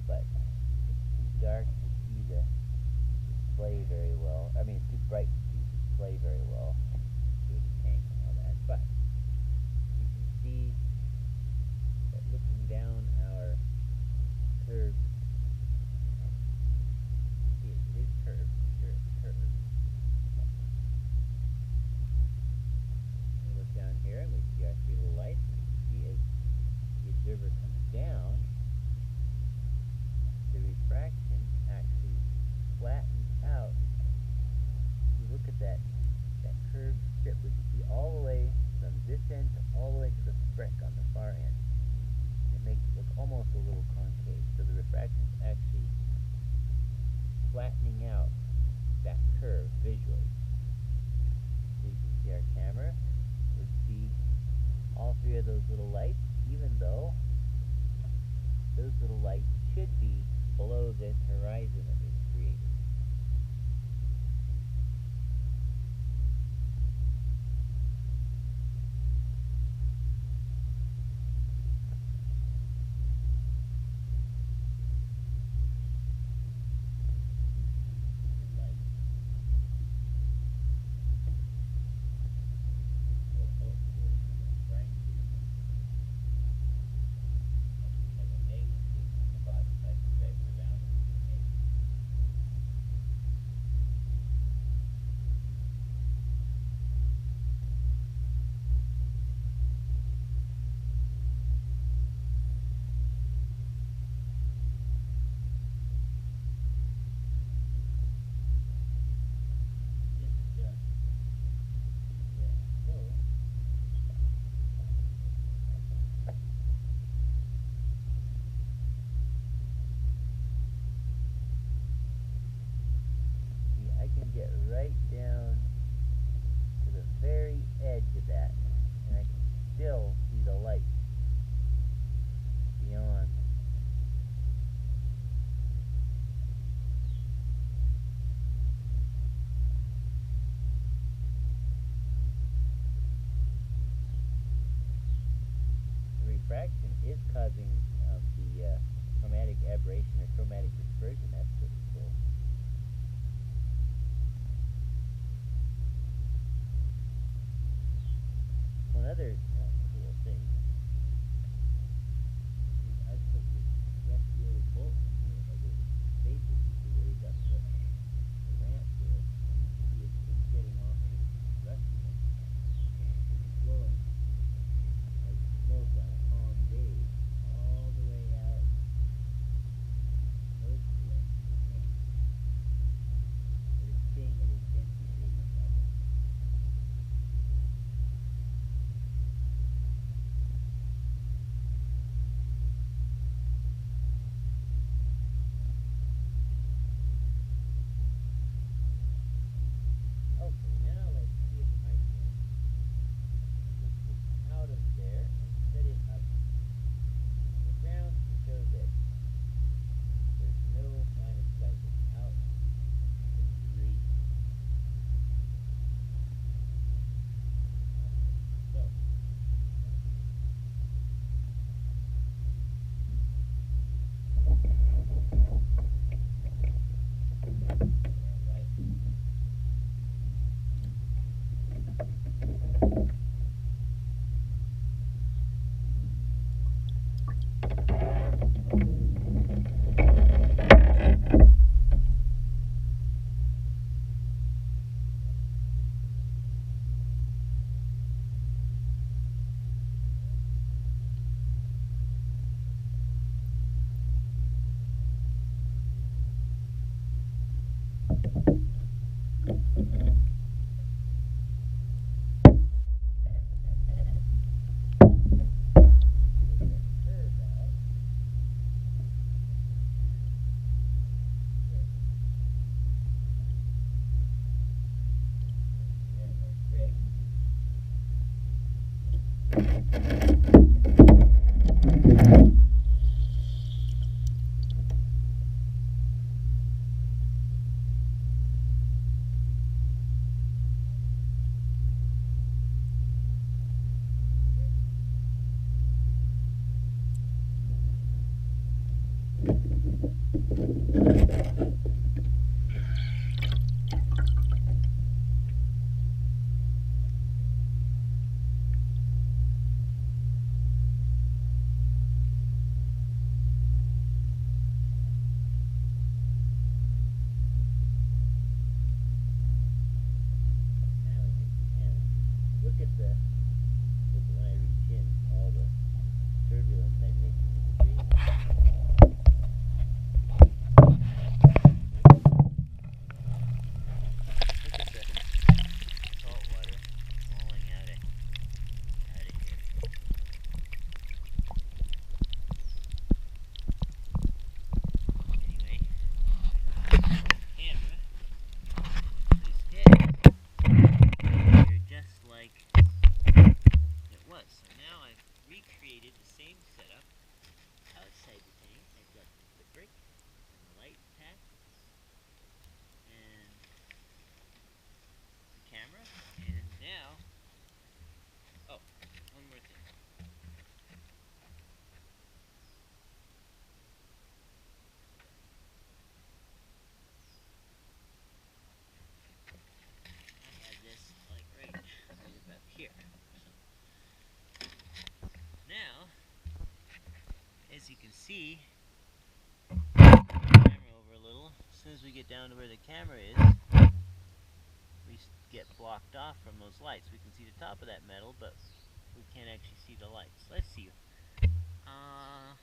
but it's too dark to see the display very well. I mean, it's too bright to see the display very well through the tank and all that. But you can see that looking down our curved, see it is curved, sure it's curved. We look down here and we see our three little lights. And we see as the observer comes down, the refraction actually flattens out. If you look at that curved strip, we can see all the way from this end to all the way to the brick on the far end. It makes it look almost a little concave. So the refraction is actually flattening out that curve visually. So you can see our camera would see all three of those little lights, even though those little lights should be below this horizon that we've created. Get right down to the very edge of that, and I can still see the light beyond. The refraction is causing the chromatic aberration or chromatic dispersion. That's pretty cool. Another cool thing is I put this rescue bolt in here as a basis to raise up the ramp here, and you can see it's been getting off the rescue. It's flowing as it flows on a calm day all the way out most of the length of the tank. But it's staying at its density gradient level. see, the camera over a little. As soon as we get down to where the camera is, we get blocked off from those lights. We can see the top of that metal, but we can't actually see the lights. Let's see. I'm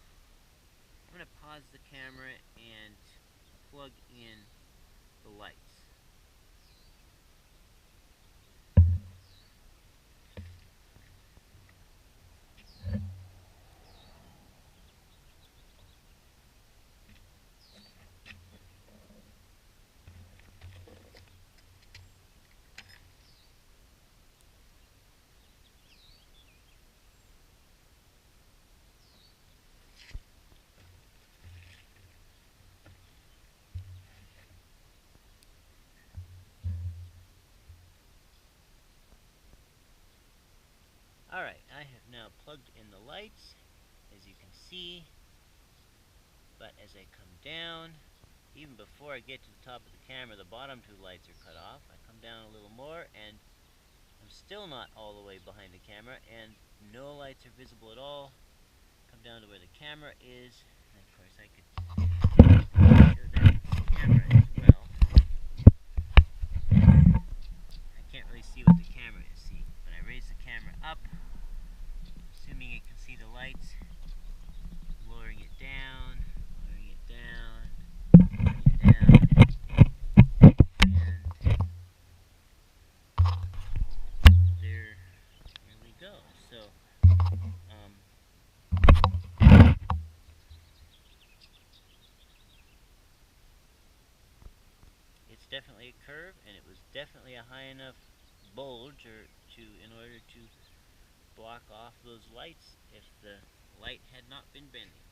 going to pause the camera and plug in the lights. Alright, I have now plugged in the lights, as you can see, but as I come down, even before I get to the top of the camera, the bottom two lights are cut off. I come down a little more, and I'm still not all the way behind the camera, and no lights are visible at all. Come down to where the camera is, and of course I could show that camera as well. I can't really see what the camera is, but I raise the camera up, assuming it can see the lights, lowering it down, lowering it down, lowering it down, and there we go. So, it's definitely a curve, and it was definitely a high enough bulge in order to block off those lights if the light had not been bending.